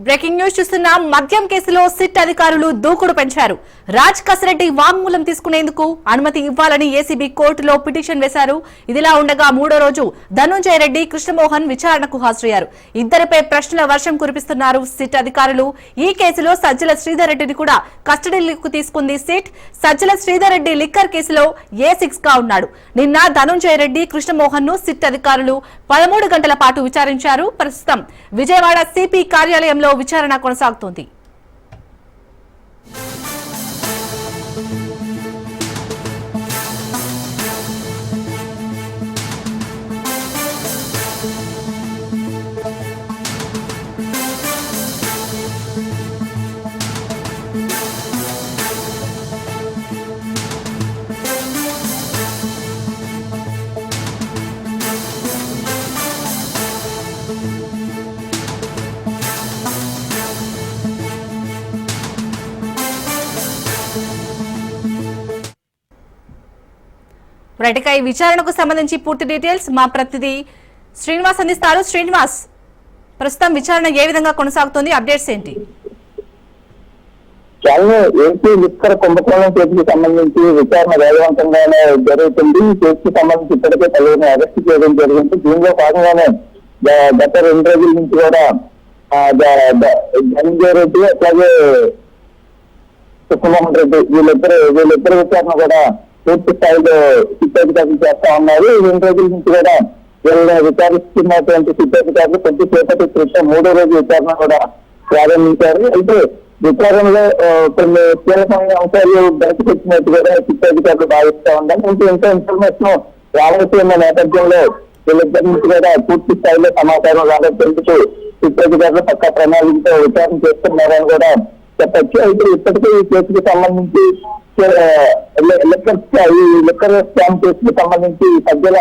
Breaking news చూస్తున్నాం. మద్యం కేసులో సిట్ అధికారులు దూకుడు పెంచారు. రాజ్ కసిరెడ్డి వాంగ్మూలం తీసుకునేందుకు అనుమతి ఇవ్వాలని ఏసీబీ కోర్టులో పిటిషన్ వేశారు. ఇదిలా ఉండగా మూడో రోజు ధనుంజయ రెడ్డి, కృష్ణమోహన్ విచారణకు హాజరయ్యారు. ఇద్దరిపై ప్రశ్నల వర్షం కురిపిస్తున్నారు సిట్ అధికారులు. ఈ కేసులో సజ్జల శ్రీధర్ రెడ్డిని కూడా కస్టడీలోకి తీసుకుంది సిట్. సజ్జల శ్రీధర్ రెడ్డి లిక్కర్ కేసులో A6 గా ఉన్నాడు. నిన్న ధనుంజయ రెడ్డి, కృష్ణమోహన్ ను సిట్ అధికారులు 13 గంటల పాటు విచారించారు. ప్రస్తుతం విజయవాడ సిపి కార్యాలయంలో విచారణ కొనసాగుతోంది. రైట్గా ఈ విచారణకు సంబంధించి పూర్తి డీటెయిల్స్ మా ప్రతినిధి శ్రీనివాస్ అందిస్తారు. శ్రీనివాస్, ప్రస్తుతం విచారణ ఏ విధంగా కొనసాగుతోంది, అప్డేట్స్ ఏంటి? ఏపీ లిక్కర్ కుంభకోణం కేసుకు సంబంధించి విచారణ వేగవంతంగానే జరుగుతుంది. ఈ కేసుకు సంబంధించి ఇప్పటికే పలువురిని అరెస్ట్ చేయడం జరిగింది. దీనిలో భాగంగానే గత 2 రోజుల నుంచి కూడా ధనంజయ రెడ్డి అట్లాగే కృష్ణమోహన్ రెడ్డి వీళ్ళిద్దరు విచారణ కూడా పూర్తి స్థాయిలో సిద్ధాధికారులు చేస్తా ఉన్నారు. 2 రోజుల నుంచి కూడా వీళ్ళని విచారిస్తున్నటువంటి సిద్ధాధికారులు కొద్దిసేపటి క్రితం 3వ రోజు విచారణ కూడా ప్రారంభించారు. అయితే విచారణలో కొన్ని కీలకమైన అంశాలు బయటకు వచ్చినట్టు కూడా సిద్ధాధికారులు భావిస్తా ఉన్నారు. ఇంకా ఇన్ఫర్మేషన్ రావాల్సి ఉన్న నేపథ్యంలో వీళ్ళిద్దరి నుంచి కూడా పూర్తి స్థాయిలో సమాచారం రాబట్టేందుకు సిద్ధాధికారులు పక్కా ప్రణాళికతో విచారణ చేస్తున్నారని కూడా చెప్పచ్చు. అయితే ఇప్పటికే ఈ కేసుకు సంబంధించి లిక్కర్ స్కామ్ కేసుకు సంబంధించి సజ్జల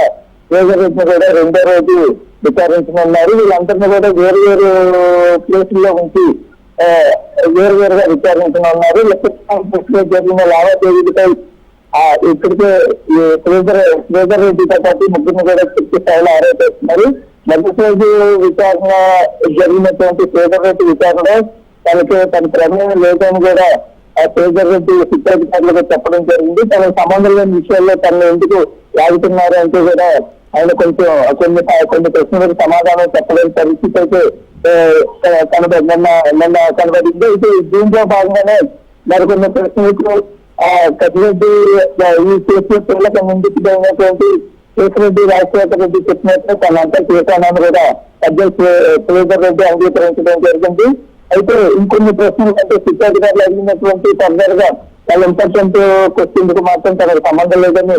శ్రీధర్ రెడ్డిని కూడా 2వ రోజు విచారించనున్నారు. వీళ్ళందరినీ కూడా వేరు ప్లేసుల్లో ఉంచి వేరుగా విచారించనున్నారు. లిక్కర్ స్కామ్ కేసులో జరిగిన లావాదేవీలపై ఇప్పటికే శ్రీధర్ రెడ్డితో పాటు ముగ్గురిని కూడా పూర్తి స్థాయిలో ఆరోపిస్తున్నారు. మొదటి రోజు విచారణ జరిగినటువంటి శ్రీధర్ రెడ్డి విచారణలో తన ప్రమేయం లేదని కూడా శ్రీధర్ రెడ్డి సిద్ధాధికారులకు చెప్పడం జరిగింది. తనకు సంబంధం లేని విషయాల్లో తనను ఎందుకు లాగుతున్నారు అంటే కూడా ఆయన కొంచెం కొన్ని ప్రశ్నలకు సమాధానం చెప్పలేని పరిస్థితి అయితే కనబడింది. అయితే దీంట్లో భాగంగానే మరికొన్ని ప్రశ్నలకు కసిరెడ్డి ఈ కేసులో పిల్లలకు ముందుకు పోయినటువంటి కేసిరెడ్డి రాజశేఖర రెడ్డి చెప్పినట్టు తనంతా చేశానని కూడా శ్రీధర్ రెడ్డి అంగీకరించడం జరిగింది. అయితే ఇంకొన్ని ప్రశ్నలు అంటే సిద్ధాధికారులు అడిగినటువంటి ఫర్దర్ గా వాళ్ళ ఇంపార్టెంట్ క్వశ్చన్ కు మాత్రం తనకు సంబంధం లేదని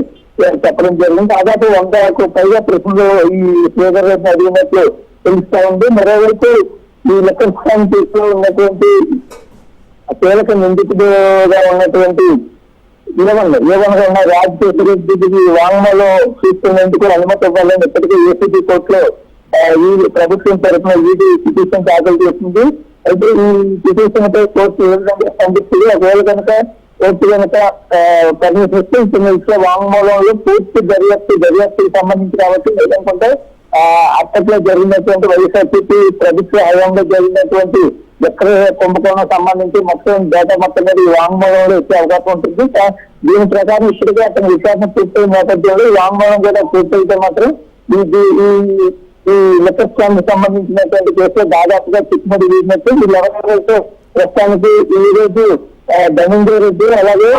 చెప్పడం జరిగింది. దాదాపు 100కు పైగా ప్రశ్నలు ఈ శ్రీధర్ రెడ్డిని అడిగినట్లు తెలుస్తా ఉంది. మరోవైపు ఈ లిక్కర్ స్కామ్ కేసులో ఉన్నటువంటి కీలక నిందితుడుగా ఉన్నటువంటి ఏవనగా ఉన్న రాజశేఖర రెడ్డికి వాంగ్మూలం చూస్తున్నందుకు అనుమతి ఇవ్వాలని ఇప్పటికే ఏసీబీ కోర్టులో ఈ ప్రభుత్వం తరఫున ఈడీ పిటిషన్ దాఖలు చేసింది. అయితే ఈ పిటిషన్ పై కోర్టు ఏ విధంగా స్పందిస్తుంది, ఒకవేళ కనుక కోర్టు కనుక పర్మిషన్ ఇస్తే కొన్ని విషయ వాంగ్మూలంలో పూర్తి దర్యాప్తుకు సంబంధించి కాబట్టి లేదనుకుంటే అప్పట్లో జరిగినటువంటి వైఎస్ఆర్సీపీ ప్రభుత్వ హయాంలో జరిగినటువంటి ఎక్కడ కుంభకోణం సంబంధించి మొత్తం డేటా మొత్తం మీద ఈ వాంగ్మూలంలో ఇచ్చే అవకాశం ఉంటుంది. దీని ప్రకారం ఇప్పటికే అతని విచారణ పూర్తయిన నేపథ్యంలో ఈ వాంగ్మూలం కూడా పూర్తయితే మాత్రం ఈ లిక్కర్ స్కామ్ సంబంధించినటువంటి కేసులో దాదాపుగా చిక్కుముడి వీడినట్టు వీళ్ళెవరైతే ప్రస్తుతానికి ఈ రోజు ధనంజయ రెడ్డి అలాగే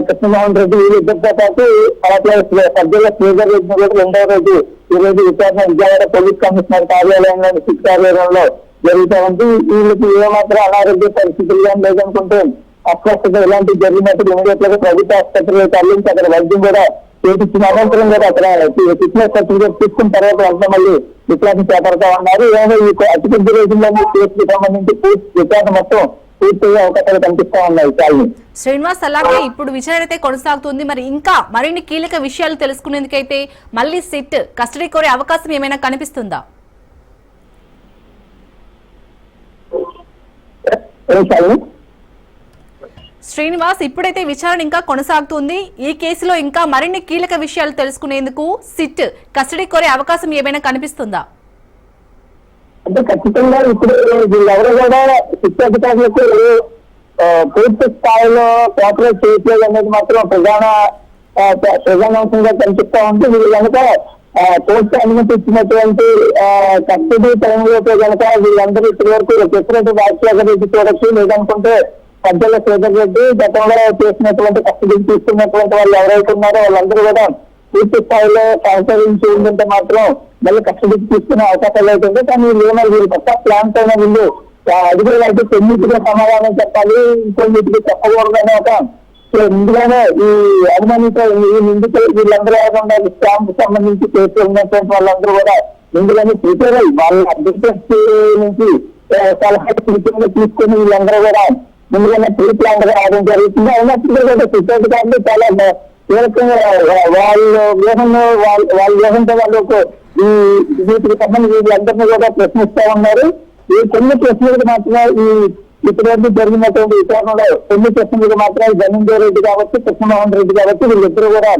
కృష్ణమోహన్ రెడ్డి వీళ్ళిద్దరితో పాటు సజ్జల శ్రీధర్ రెడ్డిని కూడా 2వ రోజు ఈ రోజు విచారణ విజయవాడ పోలీస్ కమిషనర్ కార్యాలయంలోని సిట్ కార్యాలయంలో జరుగుతూ ఉంది. వీళ్ళకి ఏమాత్రం అనారోగ్య పరిస్థితులు కానీ లేదనుకుంటే అస్వస్థత ఇలాంటివి జరిగినప్పుడు ఇమీడియట్ గా ప్రభుత్వ ఆసుపత్రిలో తరలించి అక్కడ వైద్యం కూడా చేయించిన అనంతరం కూడా అక్కడ ఫిట్నెస్ సర్టిఫికేట్ తీసుకున్న తర్వాత అంతా మళ్ళీ విచారణ చేపడతా ఉన్నారు. ఈ అతి కొద్ది రోజుల్లో కేసుకు సంబంధించి పూర్తి విచారణ మొత్తం పూర్తిగా అవకాశాలు కనిపిస్తా ఉన్నాయి. శ్రీనివాస్, అలాగే ఇప్పుడు విచారణ అయితే కొనసాగుతుంది. మరి ఇంకా మరిన్ని కీలక విషయాలు తెలుసుకునేందుకైతే మళ్ళీ సిట్ కస్టడీ కోరే అవకాశం ఏమైనా కనిపిస్తుందా? శ్రీనివాస్, ఇప్పుడైతే విచారణ ఇంకా కొనసాగుతుంది. ఈ కేసులో ఇంకా మరిన్ని కీలక విషయాలు తెలుసుకునేందుకు సిట్ కస్టడీ కోరే అవకాశం ఏమైనా కనిపిస్తుందా? అంటే ఖచ్చితంగా ఇప్పుడు వీళ్ళెవరు కూడా శిక్షాధికారులకు పూర్తి స్థాయిలో కోఆపరేట్ చేయట్లేదు అనేది మాత్రం ప్రధానాంశంగా కనిపిస్తా ఉంటే వీళ్ళు కనుక కోర్టు అనుమతి ఇచ్చినటువంటి కస్టడీ టైంలో కనుక వీళ్ళందరూ ఇప్పటి వరకు చెప్పినట్టు రాజశేఖర రెడ్డి చూడొచ్చు, లేదనుకుంటే సజ్జల శ్రీధర్ రెడ్డి గతంలో చేసినటువంటి కస్టడీకి తీసుకున్నటువంటి వాళ్ళు ఎవరైతే ఉన్నారో వాళ్ళందరూ కూడా పూర్తి స్థాయిలో సహకరించి ఉందంటే మాత్రం మళ్ళీ కస్టడీకి తీసుకునే అవకాశాలు అవుతుంది. కానీ వీళ్ళు కొత్త ప్లాన్ పైన వీళ్ళు అధికారులు అయితే కొన్నిటిగా సమాధానం చెప్పాలి, ఇంకొన్నిటికి చెప్పకూడదనే ఒక ముందుగానే ఈ అనుమానిత ఈ నిందితులు వీళ్ళందరూ కాకుండా స్కామ్ కు సంబంధించి కేసులు ఉన్నటువంటి వాళ్ళందరూ కూడా ముందుగానే ప్రిపేర్ అయ్యి వాళ్ళ అడ్వకేట్స్ నుంచి సలహా తీసుకుని వీళ్ళందరూ కూడా ముందుగానే ప్రీ ప్లాన్ గా రావడం జరుగుతుంది. అయినప్పుడు కూడా సిద్ధార్థ గారు చాలా కీలకంగా వాళ్ళ వ్యూహంతో వాళ్ళకు ఈ వీటికి సంబంధించి వీళ్ళందరినీ కూడా ప్రశ్నిస్తా ఉన్నారు. ఈ కొన్ని ప్రశ్నలకు మాత్రమే ఇప్పటివరకు జరిగినటువంటి విచారణలో కొన్ని ప్రశ్నలకు మాత్రమే ధనంజయ రెడ్డి కావచ్చు, కృష్ణమోహన్ రెడ్డి కావచ్చు వీళ్ళిద్దరూ కూడా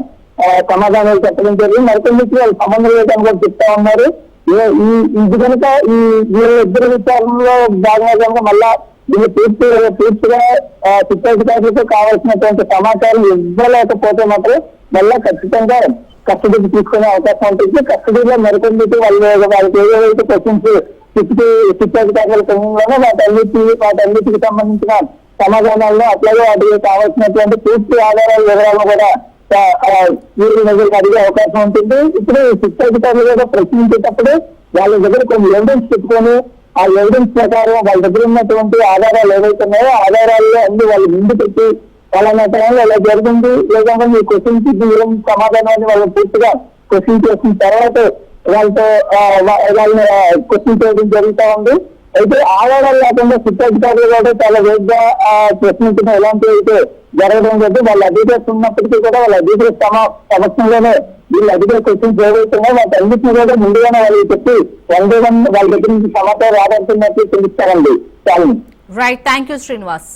సమాధానాలు చెప్పడం జరిగింది. మరికొన్నికి వాళ్ళు సంబంధం లేదని కూడా చెప్తా ఉన్నారు. ఇది కనుక ఈ వీళ్ళిద్దరు విచారణలో భాగంగా కనుక మళ్ళా దీన్ని పూర్తిగా శిక్షాధికారులకు కావాల్సినటువంటి సమాచారం ఇవ్వలేకపోతే మాత్రం మళ్ళా ఖచ్చితంగా కస్టడీకి తీసుకునే అవకాశం ఉంటుంది. కస్టడీలో మరికొందికి వాళ్ళకి ఏవైతే క్వశ్చన్స్ శిక్షాధికారుల సమయంలోనే వాటన్నిటికి సంబంధించిన సమాధానాలను అట్లాగే వాటికి కావాల్సినటువంటి పూర్తి ఆధారాల వివరాలను కూడా వీళ్ళ దగ్గర అడిగే అవకాశం ఉంటుంది. ఇప్పుడు శిక్షాధికారులు కూడా ప్రశ్నించేటప్పుడు వాళ్ళ దగ్గర కొన్ని ఎవిడెన్స్ పెట్టుకొని ఆ ఎవిడెన్స్ ప్రకారం వాళ్ళ దగ్గర ఉన్నటువంటి ఆధారాలు ఏవైతే ఉన్నాయో ఆధారాల్లో అన్ని వాళ్ళు ముందు పెట్టి వాళ్ళ టైంలో ఇలా జరిగింది, లేదంటే మీ క్వశ్చన్ కి ఏం సమాధానాన్ని వాళ్ళు పూర్తిగా క్వశ్చన్ చేసిన తర్వాత వాళ్ళతో వాళ్ళని క్వశ్చన్ చేయడం జరుగుతూ ఉంది. అయితే ఆధారాలు లేకుండా శిక్షాధికారులు కూడా చాలా వేగ్గా ప్రశ్నించడం ఎలాంటివి అయితే జరగడం లేదు. వాళ్ళ అధికారులు ఉన్నప్పటికీ కూడా వాళ్ళ అధికారుల సమక్షంలోనే వీళ్ళు అధికారులు క్వశ్చన్స్ ఏవైతున్నాయో వాటి అన్నింటినీ కూడా ముందుగానే వాళ్ళకి చెప్పి వాళ్ళ దగ్గర నుంచి సమాచారం రాబడుతున్నట్టు తెలుస్తారండి. చాలా రైట్, థ్యాంక్ యూ శ్రీనివాస్.